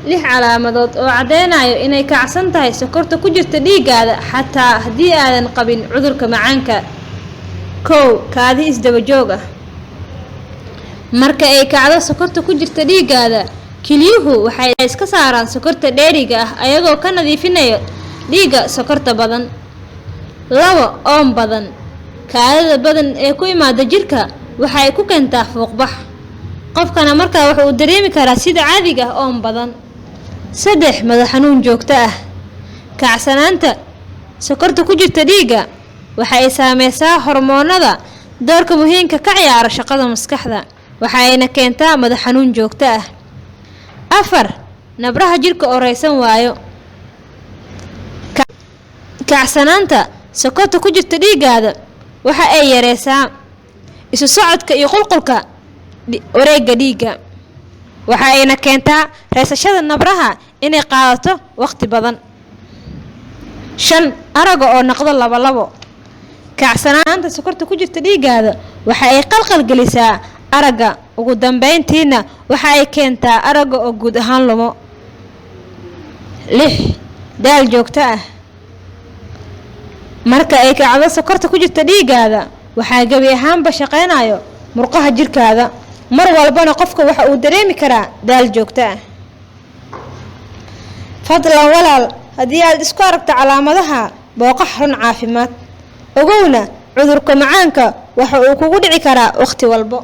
6 calaamadood oo cadeynayo inay kacsan tahay sokorta ku jirta dhiiggaada xataa haddii aadan qabin cudurka macaanka. 1 kaadi isdaba joog ah. marka ay kacdo sokorta ku jirta dhiiggaada, kiliyuhu waxay iska saaraan sokorta dheeriga ah ayagoo ka nadiifinaya dhiigga sokorta badan. 2 oon badan. kaadida badan ee ku imaada jirka waxay ku keentaa fuuqbax. qofkana markaa wuxuu dareemi karaa sida caadiga ah oon badan. 3 madax xanuun joogto ah. kacsanaanta sokorta ku jirta dhiigga waxay saameysaa hormoonada doorka muhiimka ka ciyaara shaqada maskaxda, waxayna keentaa madax xanuun joogto ah. 4 nabraha jirka oo reysan waayo. kacsanaanta sokorta ku jirta dhiiggaada waxa ay yareysaa isu socodka iyo qulqulka wareegga dhiigga, waxayna keentaa reesashada nabraha inay qaadato waqti badan. 5 araga oo noqdo labo. kacsanaanta sokorta ku jirta dhiiggaada waxa ay qalqal gelisaa araga, ugu dambeyntiina waxa ay keentaa araga oo guud ahaan lumo. 6 daal joogto ah. marka ay kacdo sokorta ku jirta dhiiggaada waxa gabi ahaanba shaqeynayo murqaha jirkaada, mar walbana qofka waxa uu dareemi karaa daal joogto ah. fadlan walaal, haddii aad isku aragto calaamadaha, booqo xarun caafimaad. ogowna cudurka macaanka waxa uu kugu dhici karaa waqti walba.